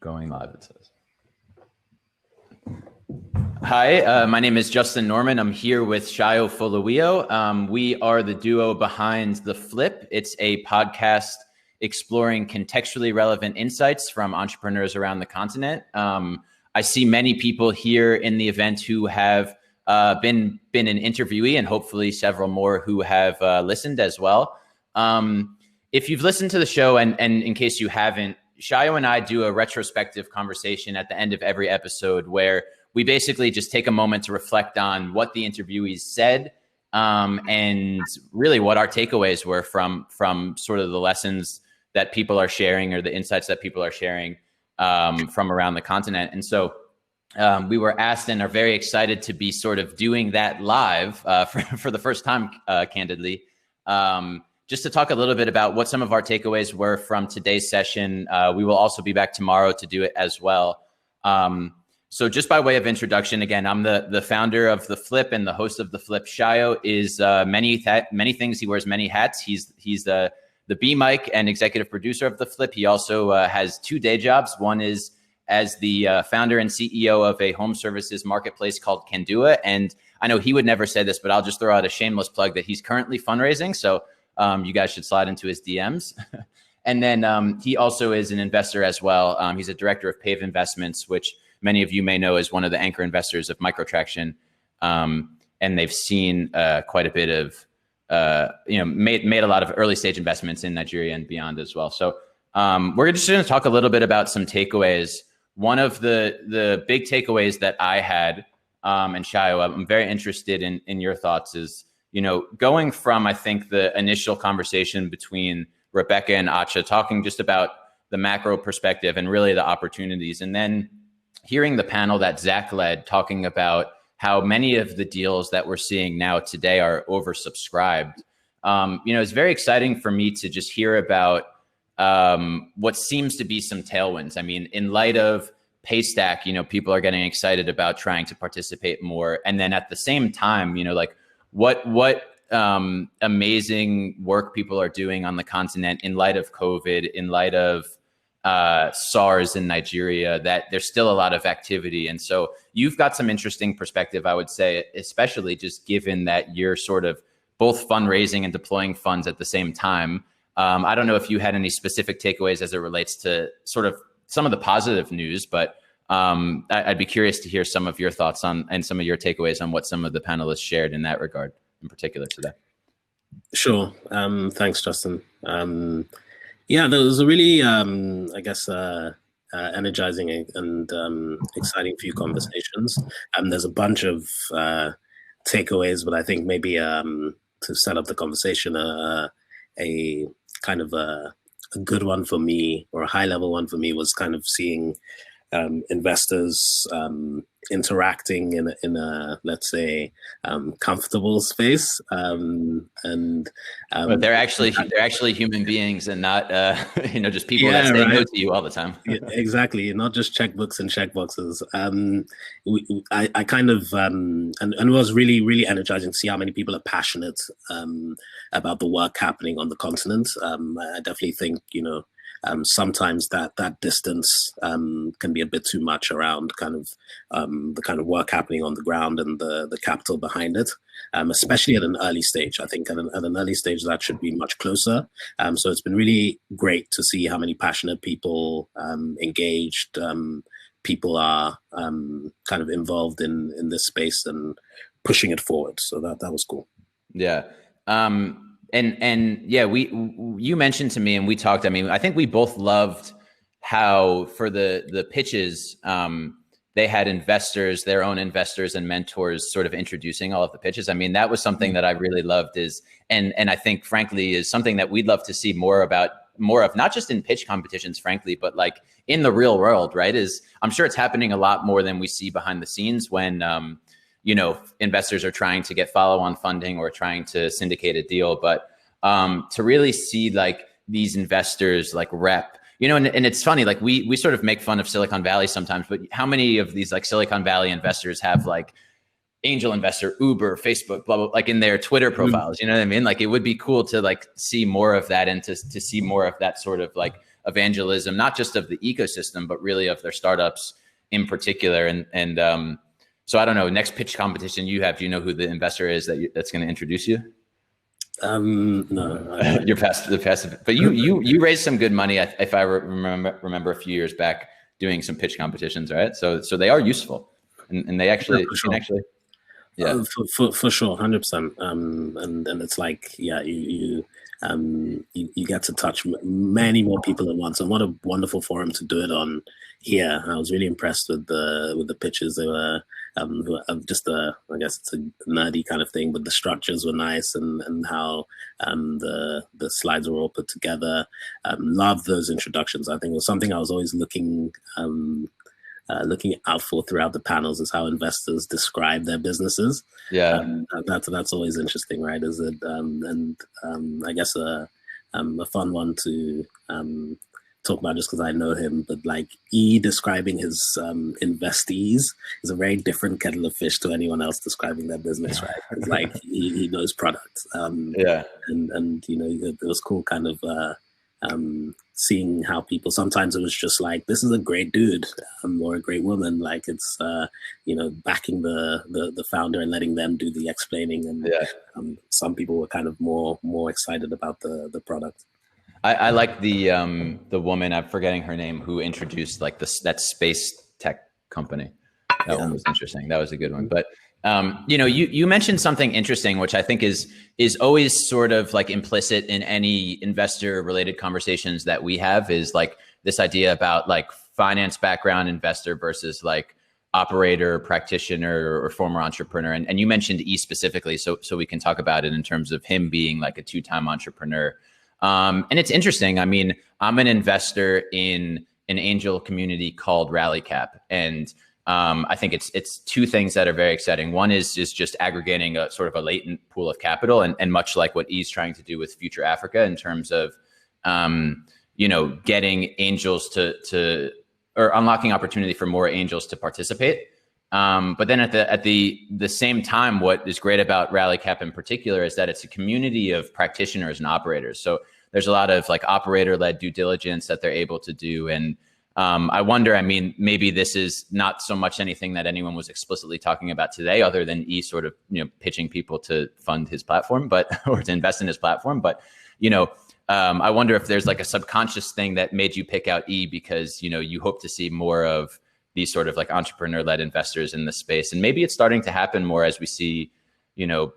Going live, it says. Hi, my name is Justin Norman. I'm here with Shayo Folowiyo. We are the duo behind TheFlip. It's a podcast exploring contextually relevant insights from entrepreneurs around the continent. I see many people here in the event who have been an interviewee, and hopefully several more who have listened as well. If you've listened to the show, and in case you haven't, Shayo and I do a retrospective conversation at the end of every episode where we basically just take a moment to reflect on what the interviewees said, and really what our takeaways were from sort of the lessons that people are sharing or the insights that people are sharing from around the continent. And so we were asked and are very excited to be sort of doing that live for the first time, candidly, just to talk a little bit about what some of our takeaways were from today's session. We will also be back tomorrow to do it as well. So just by way of introduction, again, I'm the founder of TheFlip and the host of TheFlip. Shayo is many things. He wears many hats. He's the B mic and executive producer of TheFlip. He also has two day jobs. One is as the founder and CEO of a home services marketplace called Kandua. And I know he would never say this, but I'll just throw out a shameless plug that he's currently fundraising. So you guys should slide into his DMs. And then he also is an investor as well. He's a director of Pave Investments, which many of you may know is one of the anchor investors of Microtraction. And they've seen quite a bit of, made a lot of early stage investments in Nigeria and beyond as well. So we're just going to talk a little bit about some takeaways. One of the big takeaways that I had, and Shayo, I'm very interested in your thoughts, is, going from, I think, the initial conversation between Rebecca and Acha, talking just about the macro perspective and really the opportunities, and then hearing the panel that Zach led talking about how many of the deals that we're seeing now today are oversubscribed. It's very exciting for me to just hear about what seems to be some tailwinds. I mean, in light of Paystack, people are getting excited about trying to participate more. And then at the same time, what amazing work people are doing on the continent in light of COVID, in light of SARS in Nigeria, that there's still a lot of activity. And so you've got some interesting perspective, I would say, especially just given that you're sort of both fundraising and deploying funds at the same time. I don't know if you had any specific takeaways as it relates to sort of some of the positive news, but I'd be curious to hear some of your thoughts on and some of your takeaways on what some of the panelists shared in that regard in particular today. Sure. Thanks, Justin. Yeah, there was a really, energizing and exciting few conversations. There's a bunch of takeaways, but I think maybe to set up the conversation, a kind of a good one for me, or a high level one for me, was kind of seeing investors interacting in a let's say comfortable space, but they're actually human beings and not just people that say no to you all the time. Yeah, exactly, not just checkbooks and checkboxes. I kind of and it was really, really energizing to see how many people are passionate about the work happening on the continent. I definitely think sometimes that distance can be a bit too much around kind of the kind of work happening on the ground and the capital behind it, especially at an early stage. I think at an early stage that should be much closer. So it's been really great to see how many passionate people, engaged people are kind of involved in this space and pushing it forward. So that was cool. Yeah. And yeah, you mentioned to me and we talked, I mean, I think we both loved how for the pitches, they had investors, their own investors and mentors sort of introducing all of the pitches. I mean, that was something that I really loved and I think frankly is something that we'd love to see more of, not just in pitch competitions, frankly, but like in the real world, right? I'm sure it's happening a lot more than we see behind the scenes when, investors are trying to get follow-on funding or trying to syndicate a deal. But to really see like these investors like rep, and it's funny, like we sort of make fun of Silicon Valley sometimes, but how many of these like Silicon Valley investors have like angel investor, Uber, Facebook, blah, blah, like in their Twitter profiles, you know what I mean? Like it would be cool to like see more of that and to see more of that sort of like evangelism, not just of the ecosystem, but really of their startups in particular. And so I don't know, next pitch competition you have, do you know who the investor is that's going to introduce you? No. You're past the passive, but you raised some good money, if I remember a few years back, doing some pitch competitions, right? So they are useful, and they actually can actually. Yeah, for sure, 100%. And it's like, yeah, you get to touch many more people at once, and what a wonderful forum to do it on here. I was really impressed with the pitches. They were just I guess it's a nerdy kind of thing, but the structures were nice, and how the slides were all put together. Loved those introductions. I think it was something I was always looking out for throughout the panels, is how investors describe their businesses. Yeah, that's always interesting, right? Is it I guess a fun one to talk about, just because I know him, but like describing his investees is a very different kettle of fish to anyone else describing their business, right? It's like he knows products. And it was cool kind of seeing how people, sometimes it was just like, this is a great dude or a great woman, like it's backing the founder and letting them do the explaining, and some people were kind of more excited about the product. I like the woman, I'm forgetting her name, who introduced like that space tech company. That one was interesting. That was a good one. But you mentioned something interesting, which I think is always sort of like implicit in any investor related conversations that we have, is like this idea about like finance background investor versus like operator, practitioner, or former entrepreneur. And you mentioned specifically, so we can talk about it in terms of him being like a 2-time entrepreneur. And it's interesting. I mean, I'm an investor in an angel community called RallyCap, and I think it's two things that are very exciting. One is just aggregating a sort of a latent pool of capital, and much like what E's trying to do with Future Africa in terms of, getting angels to or unlocking opportunity for more angels to participate. But then at the same time, what is great about RallyCap in particular is that it's a community of practitioners and operators. So there's a lot of like operator-led due diligence that they're able to do. And I wonder, I mean, maybe this is not so much anything that anyone was explicitly talking about today, other than E sort of, pitching people to fund his platform, or to invest in his platform. But, I wonder if there's like a subconscious thing that made you pick out E because, you hope to see more of these sort of like entrepreneur-led investors in the space. And maybe it's starting to happen more as we see, the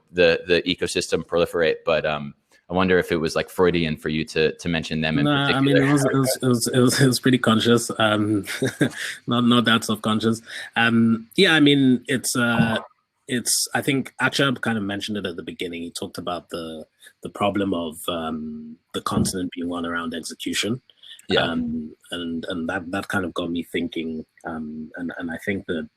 ecosystem proliferate. But I wonder if it was like Freudian for you to mention them in particular. I mean, it was pretty conscious, not that self-conscious. I mean, it's I think Achab kind of mentioned it at the beginning. He talked about the problem of the continent being one around execution. Yeah. And that kind of got me thinking. And I think that,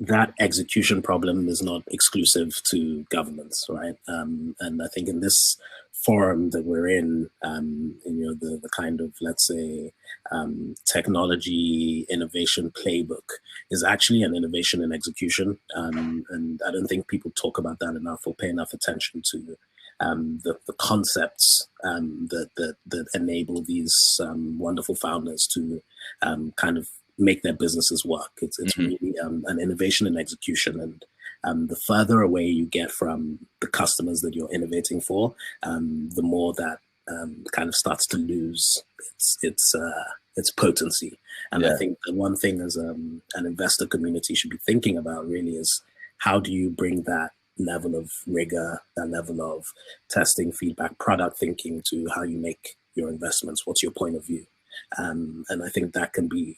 that execution problem is not exclusive to governments, right? And I think in this forum that we're in, the kind of, let's say, technology innovation playbook is actually an innovation in execution. And I don't think people talk about that enough or pay enough attention to the concepts that enable these wonderful founders to kind of make their businesses work. It's really an innovation in execution, and the further away you get from the customers that you're innovating for, the more that kind of starts to lose its potency. And I think the one thing as an investor community should be thinking about really is, how do you bring that level of rigor, that level of testing, feedback, product thinking to how you make your investments? What's your point of view? And I think that can be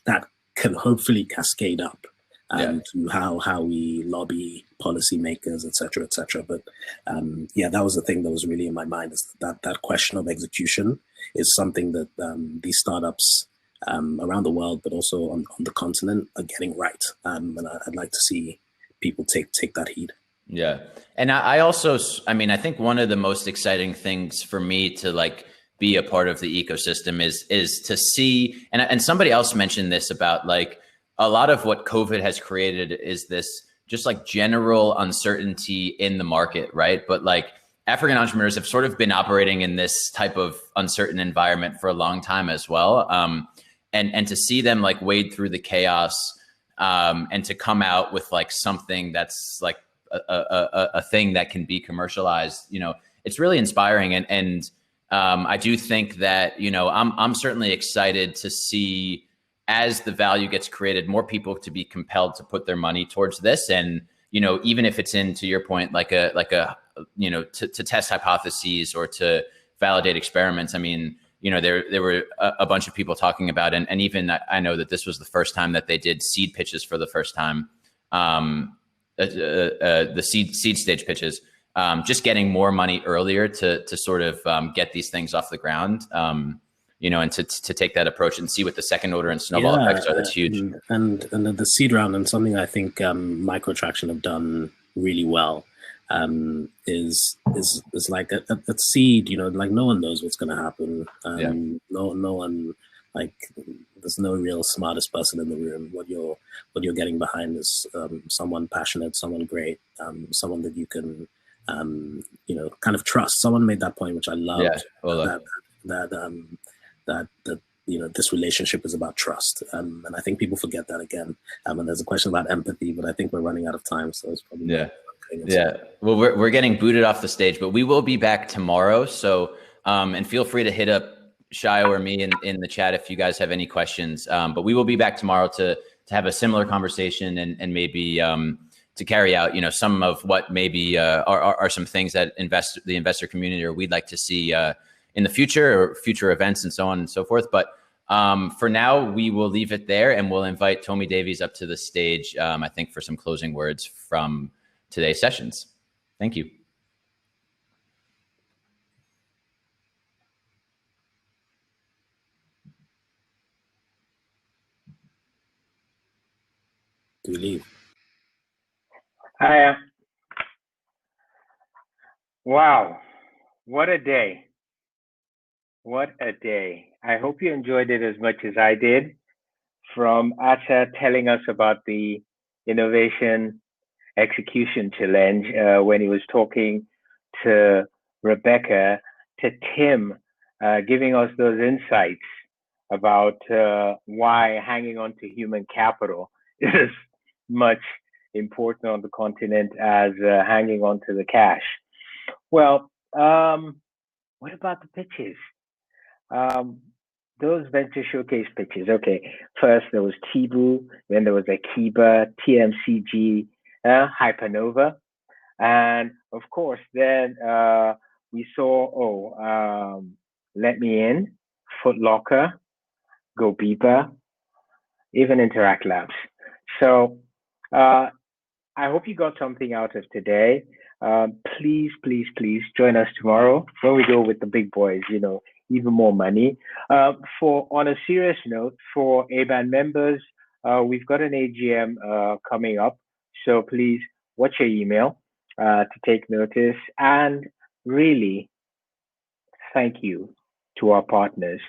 that can hopefully cascade up to how we lobby policymakers, et cetera, et cetera. But that was the thing that was really in my mind, is that question of execution is something that these startups around the world, but also on the continent, are getting right. And I'd like to see people take that heed. Yeah. And I also, I mean, I think one of the most exciting things for me to like be a part of the ecosystem is to see, and somebody else mentioned this about like a lot of what COVID has created is this just like general uncertainty in the market, right? But like African entrepreneurs have sort of been operating in this type of uncertain environment for a long time as well. And to see them like wade through the chaos, and to come out with like something that's like a thing that can be commercialized, it's really inspiring. And I do think that, I'm certainly excited to see, as the value gets created, more people to be compelled to put their money towards this. And, even if it's to your point, to test hypotheses or to validate experiments. I mean, there were a bunch of people talking about, and even I know that this was the first time that they did seed pitches for the first time, the seed stage pitches, just getting more money earlier to sort of get these things off the ground, and to take that approach and see what the second order and snowball effects are. That's huge. And the seed round, and something I think Microtraction have done really well, is like a seed, like no one knows what's going to happen. No one, like there's no real smartest person in the room. What you're getting behind is someone passionate, someone great, someone that you can kind of trust. Someone made that point, which I loved. That this relationship is about trust, and I think people forget that again. And there's a question about empathy, but I think we're running out of time, so it's probably Well, we're getting booted off the stage, but we will be back tomorrow. So and feel free to hit up Shayo or me in the chat if you guys have any questions. But we will be back tomorrow to have a similar conversation and maybe to carry out some of what maybe are some things that the investor community or we'd like to see in the future, or future events and so on and so forth. But for now, we will leave it there, and we'll invite Tommy Davies up to the stage, I think, for some closing words from today's sessions. Thank you. Do we leave? Hi. Wow. What a day. What a day. I hope you enjoyed it as much as I did. From Acha telling us about the Innovation Execution Challenge when he was talking to Rebecca, to Tim giving us those insights about why hanging on to human capital is as much important on the continent as hanging on to the cash. Well, what about the pitches? Those venture showcase pitches. Okay, first there was Tibu, then there was Akiba, TMCG, Hypernova, and of course then we saw Let Me In, Foot Locker, Go Beeper, even Interact Labs. So I hope you got something out of today. Please join us tomorrow when we go with the big boys, even more money. On a serious note, for A-Band members, we've got an AGM coming up. So please watch your email to take notice. And really, thank you to our partners.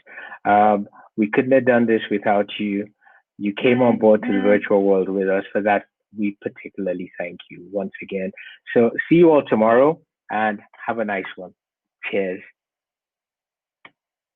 We couldn't have done this without you. You came on board to the virtual world with us. For that, we particularly thank you once again. So see you all tomorrow and have a nice one. Cheers.